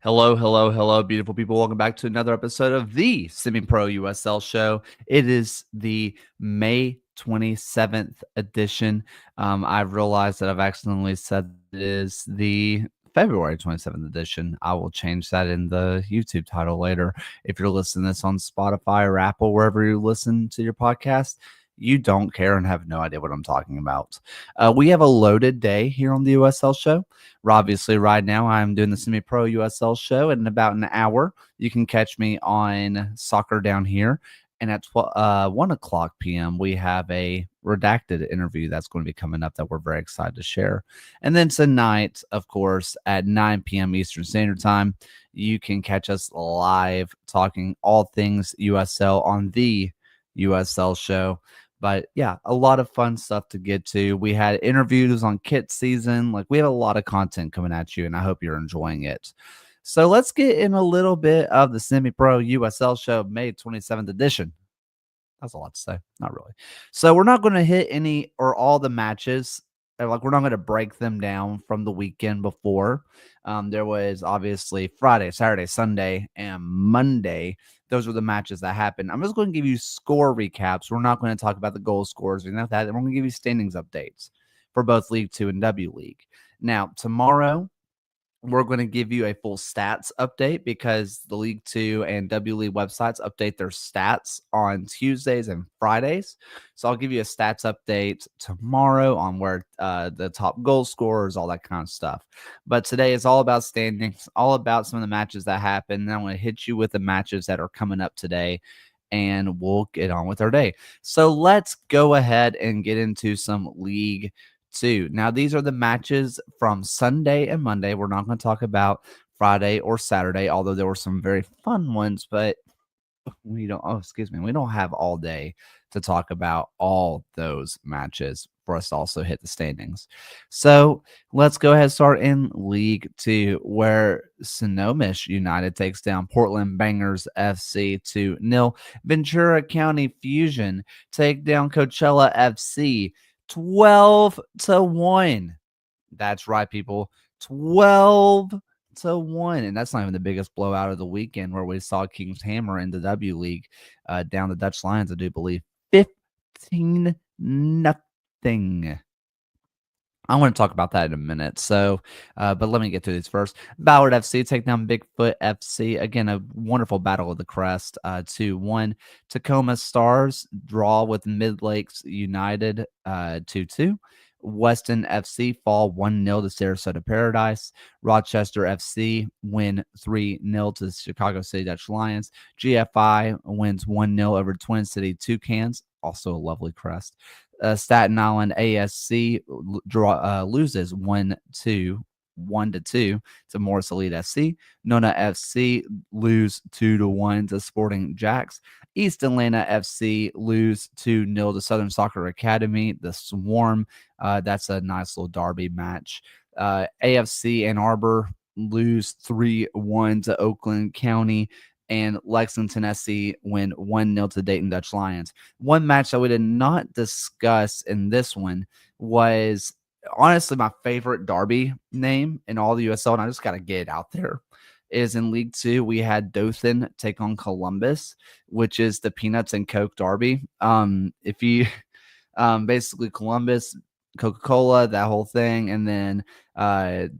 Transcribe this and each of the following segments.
Hello, hello, hello, beautiful people. Welcome back to another episode of the Semi Pro USL Show. It is the May 27th edition. I've realized that I've accidentally said it is the February 27th edition. I will change that in the YouTube title later. If you're listening to this on Spotify or Apple, wherever you listen to your podcast, you don't care and have no idea what I'm talking about. We have a loaded day here on the USL Show. Obviously, right now I'm doing the Semi Pro USL Show. In about an hour, you can catch me on Soccer Down Here. And at 1 o'clock p.m., we have a redacted interview that's going to be coming up that we're very excited to share. And then tonight, of course, at 9 p.m. Eastern Standard Time, you can catch us live talking all things USL on the USL Show. But yeah, a lot of fun stuff to get to. We had interviews on kit season. We have a lot of content coming at you, and I hope you're enjoying it. So let's get in a little bit of the Semi Pro USL Show May 27th edition. That's a lot to say. Not really. So we're not going to hit any or all the matches. We're not going to break them down from the weekend before. There was obviously Friday, Saturday, Sunday, and Monday. Those were the matches that happened. I'm just going to give you score recaps. We're not going to talk about the goal scores or anything like that. We're going to give you standings updates for both League 2 and W League. Now, tomorrow, we're going to give you a full stats update because the League 2 and W League websites update their stats on Tuesdays and Fridays. So I'll give you a stats update tomorrow on where the top goal scorers, all that kind of stuff. But today is all about standings, all about some of the matches that happened. Then I'm going to hit you with the matches that are coming up today, and we'll get on with our day. So let's go ahead and get into some League 2. Now, these are the matches from Sunday and Monday. We're not going to talk about Friday or Saturday, although there were some very fun ones, but we don't have all day to talk about all those matches for us to also hit the standings. So let's go ahead and start in League 2, where Snohomish United takes down Portland Bangers FC 2-0. Ventura County Fusion take down Coachella FC 12-1. That's right, people. 12-1. And that's not even the biggest blowout of the weekend, where we saw Kings hammer in the W League down the Dutch Lions, I do believe. 15-0. I want to talk about that in a minute. So, but let me get to these first. Ballard FC take down Bigfoot FC. Again, a wonderful battle of the crest. 2-1. Tacoma Stars draw with Mid Lakes United 2-2. Weston FC fall 1-0 to Sarasota Paradise. Rochester FC win 3-0 to the Chicago City Dutch Lions. GFI wins 1-0 over Twin City Toucans. Also a lovely crest. Staten Island ASC loses 1-2 to Morris Elite FC. Nona FC lose 2-1 to Sporting Jacks. East Atlanta FC lose 2-0 to Southern Soccer Academy. The Swarm, that's a nice little derby match. AFC Ann Arbor lose 3-1 to Oakland County. And Lexington SC win 1-0 to Dayton Dutch Lions. One match that we did not discuss in this one was honestly my favorite derby name in all the USL, and I just got to get it out there, is in League 2. We had Dothan take on Columbus, which is the Peanuts and Coke derby. If you basically Columbus, Coca-Cola, that whole thing, and then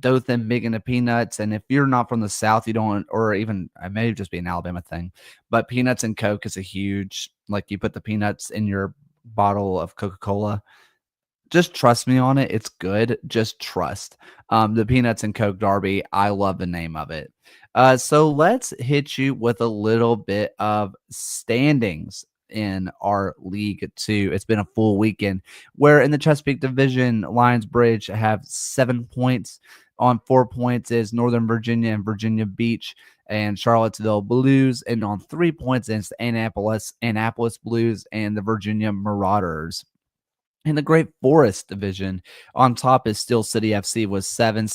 Dothan big into peanuts. And if you're not from the South, you don't, or even it may just be an Alabama thing, but peanuts and Coke is a huge, you put the peanuts in your bottle of Coca-Cola. Just trust me on it. It's good. Just trust. The Peanuts and Coke derby, I love the name of it. So let's hit you with a little bit of standings in our League 2. It's been a full weekend, where in the Chesapeake Division, Lions Bridge have 7 points. On 4 points is Northern Virginia and Virginia Beach and Charlottesville Blues. And on 3 points is Annapolis Blues and the Virginia Marauders. In the Great Forest Division, on top is Steel City FC with 7.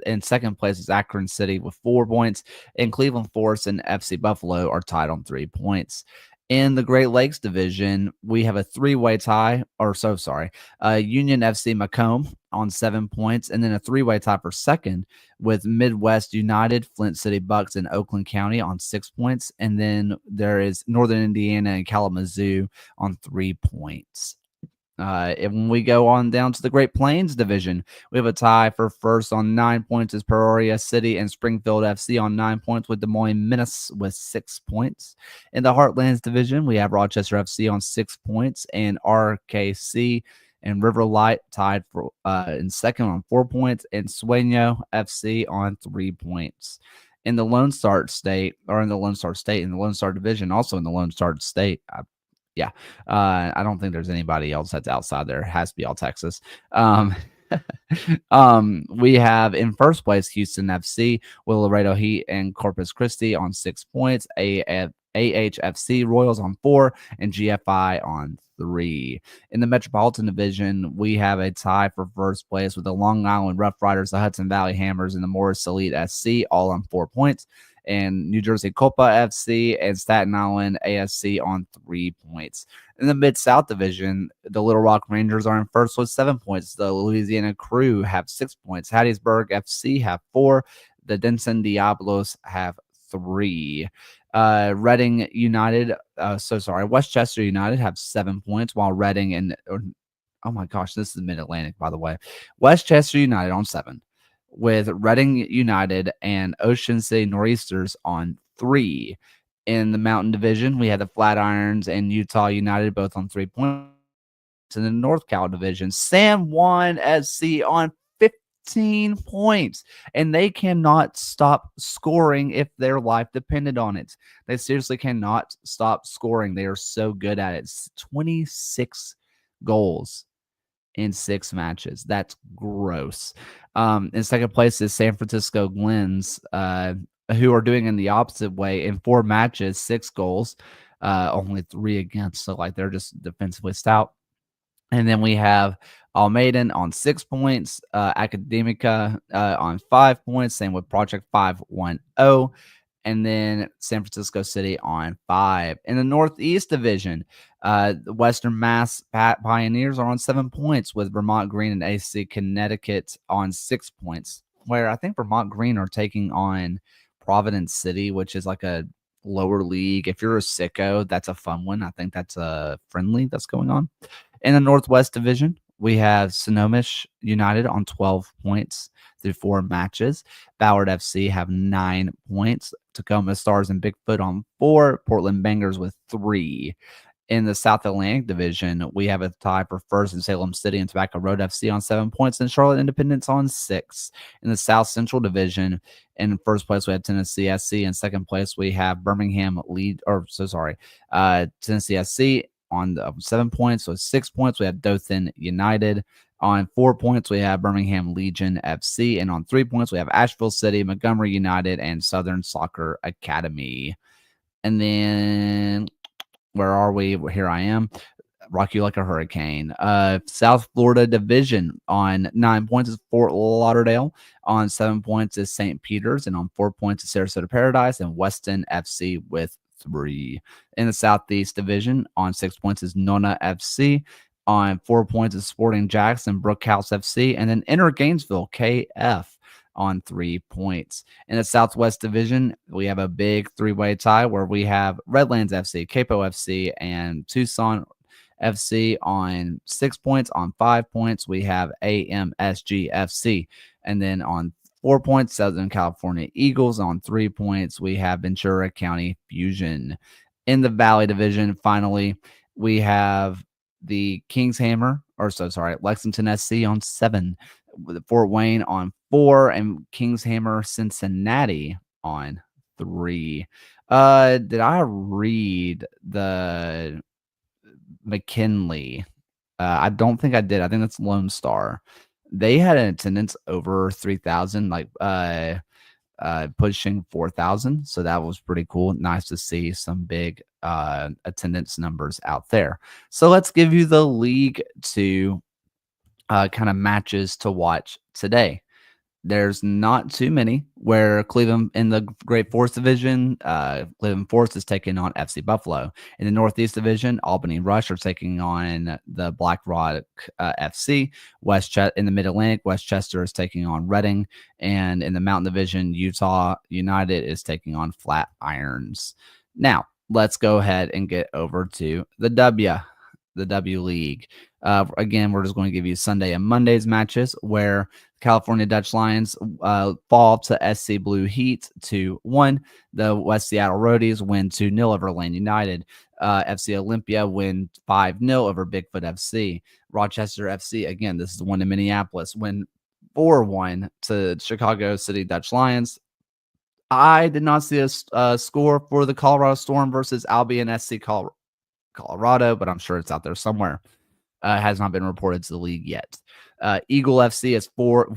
In second place is Akron City with 4 points. And Cleveland Forest and FC Buffalo are tied on 3 points. In the Great Lakes division, we have a three-way tie, or so sorry, Union FC Macomb on 7 points, and then a three-way tie for second with Midwest United, Flint City Bucks, and Oakland County on 6 points. And then there is Northern Indiana and Kalamazoo on 3 points. And when we go on down to the Great Plains division, we have a tie for first on 9 points is Peoria City and Springfield FC on 9 points with Des Moines Menace with 6 points. In the Heartlands division, we have Rochester FC on 6 points and RKC and River Light tied for in second on 4 points and Sueño FC on 3 points. In the Lone Star State, or in the Lone Star State, in the Lone Star division, also in the Lone Star State, yeah. I don't think there's anybody else that's outside there. It has to be all Texas. We have in first place Houston FC, with Laredo Heat and Corpus Christi on 6 points, AHFC Royals on 4, and GFI on 3. In the Metropolitan Division, we have a tie for first place with the Long Island Rough Riders, the Hudson Valley Hammers, and the Morris Elite SC, all on 4 points. And New Jersey Copa FC and Staten Island ASC on 3 points. In the Mid-South Division, the Little Rock Rangers are in first with 7 points. The Louisiana Crew have 6 points. Hattiesburg FC have 4. The Denson Diablos have 3. Reading United, Westchester United have 7 points, while Reading and, oh my gosh, this is Mid-Atlantic, by the way. Westchester United on 7. With Reading United and Ocean City Nor'easters on 3. In the Mountain Division, we had the Flatirons and Utah United both on 3 points. In the North Cal Division, San Juan SC on 15 points, and they cannot stop scoring if their life depended on it. They seriously cannot stop scoring. They are so good at it. 26 goals in 6 matches. That's gross. In second place is San Francisco Glens, who are doing in the opposite way. In 4 matches, 6 goals, only 3 against. So, like, they're just defensively stout. And then we have Almaden on 6 points, Academica on 5 points, same with Project 510. And then San Francisco City on 5. In the Northeast Division, the Western Mass Pioneers are on 7 points, with Vermont Green and AC Connecticut on 6 points, where I think Vermont Green are taking on Providence City, which is like a lower league. If you're a sicko, that's a fun one. I think that's a friendly that's going on. In the Northwest Division, we have Snohomish United on 12 points through 4 matches. Ballard FC have 9 points. Tacoma Stars and Bigfoot on 4. Portland Bangers with 3. In the South Atlantic Division, we have a tie for first in Salem City and Tobacco Road FC on 7 points, and Charlotte Independence on 6. In the South Central Division, in first place, we have Tennessee SC. In second place, we have Tennessee SC on 7 points. So 6 points, we have Dothan United. On 4 points, we have Birmingham Legion FC. And on 3 points, we have Asheville City, Montgomery United, and Southern Soccer Academy. And then, where are we? Here I am. Rock you like a hurricane. South Florida Division on 9 points is Fort Lauderdale. On 7 points is St. Peter's. And on 4 points is Sarasota Paradise and Weston FC with 3. In the Southeast Division, on 6 points is Nona FC. On 4 points is Sporting Jackson, Brookhouse FC, and then Inner Gainesville KF on 3 points. In the Southwest Division, we have a big 3-way tie where we have Redlands FC, Capo FC, and Tucson FC on 6 points. On 5 points, we have AMSG FC, and then on 4 points, Southern California Eagles. On 3 points, we have Ventura County Fusion. In the Valley Division, finally, we have the Lexington SC on 7, with Fort Wayne on 4, and Kingshammer Cincinnati on 3. Did I read the McKinley? I don't think I did. I think that's Lone Star. They had an attendance over 3,000, pushing 4,000. So that was pretty cool. Nice to see some big attendance numbers out there. So let's give you the League Two kind of matches to watch today. There's not too many where Cleveland in the Great Forest Division, Cleveland Forest is taking on FC Buffalo. In the Northeast Division, Albany Rush are taking on the Black Rock FC. In the Mid-Atlantic, Westchester is taking on Reading. And in the Mountain Division, Utah United is taking on Flatirons. Now, let's go ahead and get over to the W League. Again, we're just going to give you Sunday and Monday's matches where California Dutch Lions fall to SC Blue Heat 2-1. The West Seattle Roadies win 2-0 over Lane United. FC Olympia win 5-0 over Bigfoot FC. Rochester FC, again, this is the one in Minneapolis, win 4-1 to Chicago City Dutch Lions. I did not see a score for the Colorado Storm versus Albion SC Colorado, but I'm sure it's out there somewhere. Has not been reported to the league yet. Eagle FC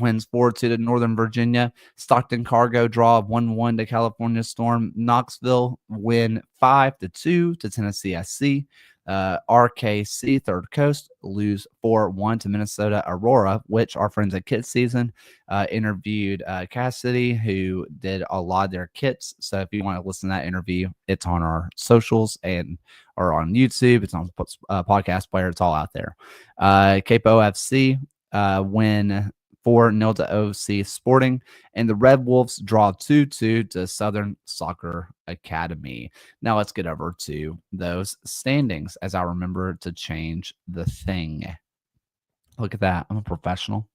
wins 4-2 to Northern Virginia. Stockton Cargo draw 1-1 to California Storm. Knoxville win 5-2 to Tennessee SC. RKC Third Coast lose 4-1 to Minnesota Aurora, which our friends at Kit Season interviewed Cassidy, who did a lot of their kits. So if you want to listen to that interview, it's on our socials or on YouTube. It's on podcast player. It's all out there. Capo FC win 4-0 to OC Sporting, and the Red Wolves draw 2-2 to Southern Soccer Academy. Now let's get over to those standings as I remember to change the thing. Look at that. I'm a professional.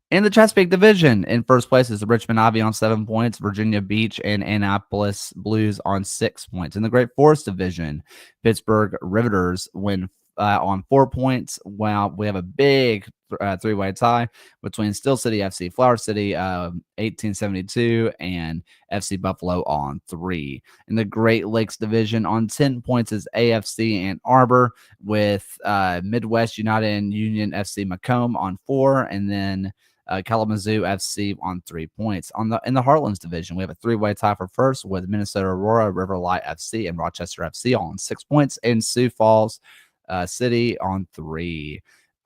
In the Chesapeake Division, in first place is the Richmond Ivy on 7 points, Virginia Beach and Annapolis Blues on 6 points. In the Great Forest Division, Pittsburgh Riveters win on 4 points. Wow, we have a big three-way tie between Steel City FC, Flower City 1872, and FC Buffalo on 3. In the Great Lakes Division, on 10 points is AFC Ann Arbor, with Midwest United and Union FC Macomb on 4, and then Kalamazoo FC on 3 points. In the Heartlands Division, we have a three-way tie for first with Minnesota Aurora, River Light FC, and Rochester FC all on 6 points, and Sioux Falls City on 3.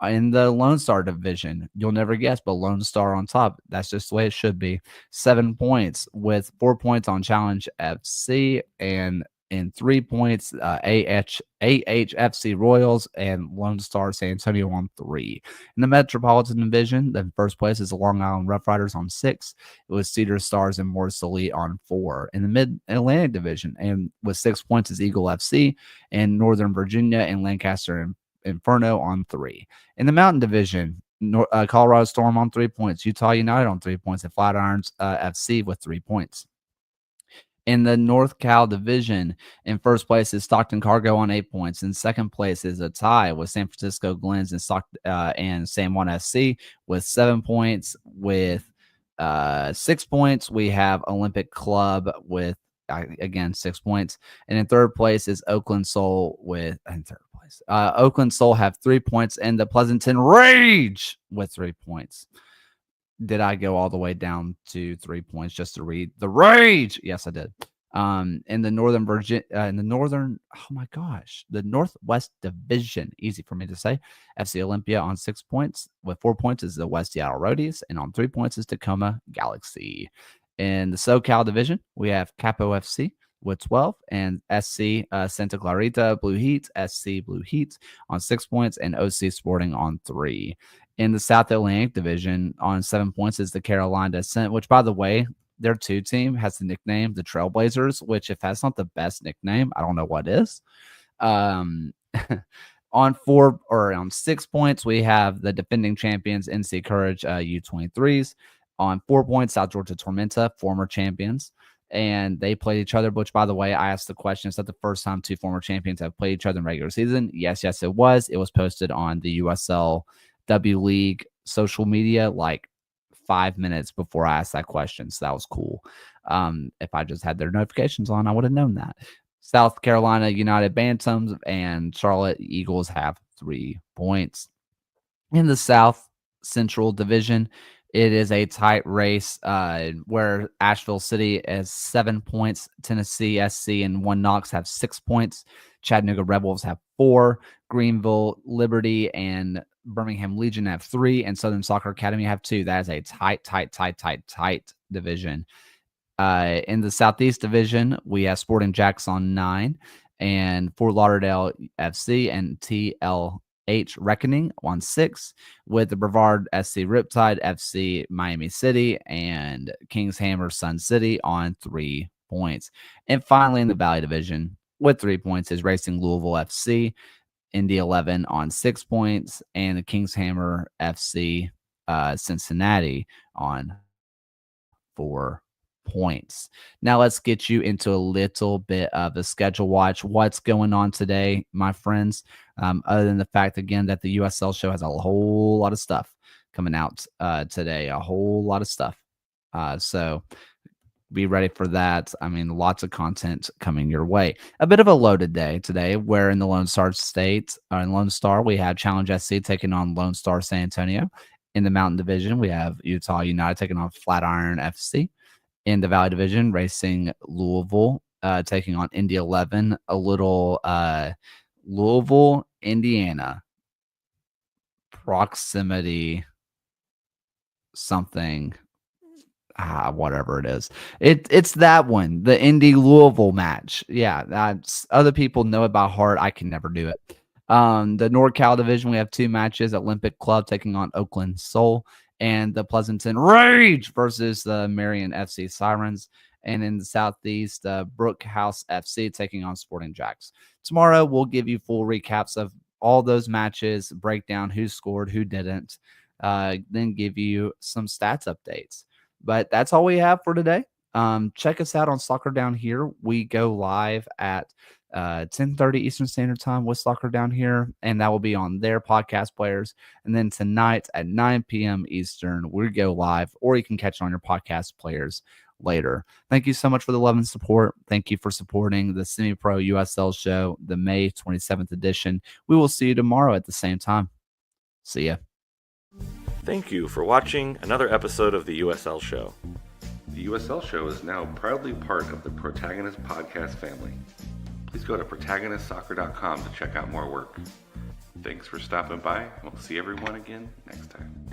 In the Lone Star Division, you'll never guess, but Lone Star on top. That's just the way it should be. 7 points with 4 points on Challenge FC, and in 3 points, AHFC Royals and Lone Star San Antonio on 3. In the Metropolitan Division, the first place is the Long Island Rough Riders on 6. It was Cedar Stars and Morris Elite on 4. In the Mid-Atlantic Division, and with 6 points is Eagle FC, and Northern Virginia and Lancaster Inferno on 3. In the Mountain Division, Colorado Storm on 3 points, Utah United on 3 points, and Flatirons FC with 3 points. In the North Cal Division, in first place is Stockton Cargo on 8 points. In second place is a tie with San Francisco Glens and San Juan SC with 7 points. With 6 points, we have Olympic Club with, again, 6 points. And in third place is Oakland Soul Oakland Soul have 3 points, and the Pleasanton Rage with 3 points. Did I go all the way down to 3 points just to read the Rage? Yes, I did. In the the Northwest Division, easy for me to say, FC Olympia on 6 points. With 4 points is the West Seattle Roadies, and on 3 points is Tacoma Galaxy. In the SoCal Division, we have Capo FC with 12, and SC Santa Clarita Blue Heat, SC Blue Heat on 6 points, and OC Sporting on 3. In the South Atlantic Division, on 7 points is the Carolina Ascent, which, by the way, their 2 team has the nickname the Trailblazers, which, if that's not the best nickname, I don't know what is. On 6 points, we have the defending champions NC Courage U23s. On 4 points, South Georgia Tormenta, former champions. And they played each other, which, by the way, I asked the question, is that the first time 2 former champions have played each other in regular season? Yes, it was. It was posted on the USL W League social media like 5 minutes before I asked that question. So that was cool. If I just had their notifications on, I would have known that. South Carolina United Bantams and Charlotte Eagles have 3 points. In the South Central Division, it is a tight race where Asheville City has 7 points. Tennessee SC and One Knox have 6 points. Chattanooga Red Wolves have 4. Greenville Liberty and Birmingham Legion have 3, and Southern Soccer Academy have 2. That is a tight division. In the Southeast Division, we have Sporting Jacks on 9, and Fort Lauderdale FC and TLH Reckoning on 6, with the Brevard SC Riptide, FC Miami City, and Kings Hammer Sun City on 3 points. And finally, in the Valley Division, with 3 points, is Racing Louisville FC, Indy 11 on 6 points, and the Kings Hammer FC Cincinnati on 4 points. Now let's get you into a little bit of a schedule watch. What's going on today, my friends? Other than the fact, again, that the USL show has a whole lot of stuff coming out today, a whole lot of stuff. So be ready for that. I mean, lots of content coming your way. A bit of a loaded day today, where in the Lone Star State, in Lone Star, we have Challenge SC taking on Lone Star San Antonio. In the Mountain Division, we have Utah United taking on Flatiron FC. In the Valley Division, Racing Louisville taking on Indy 11. A little Louisville, Indiana proximity something. Whatever it is. It's that one, the Indy Louisville match. Yeah, that's other people know it by heart. I can never do it. The NorCal division, we have 2 matches. Olympic Club taking on Oakland Soul, and the Pleasanton Rage versus the Marion FC Sirens. And in the Southeast, Brookhouse FC taking on Sporting Jacks. Tomorrow, we'll give you full recaps of all those matches, break down who scored, who didn't, then give you some stats updates. But that's all we have for today. Check us out on Soccer Down Here. We go live at 10:30 Eastern Standard Time with Soccer Down Here, and that will be on their podcast players. And then tonight at 9 p.m. Eastern, we go live, or you can catch it on your podcast players later. Thank you so much for the love and support. Thank you for supporting the Semi Pro USL show, the May 27th edition. We will see you tomorrow at the same time. See ya. Thank you for watching another episode of the USL Show. The USL Show is now proudly part of the Protagonist podcast family. Please go to protagonistsoccer.com to check out more work. Thanks for stopping by. We'll see everyone again next time.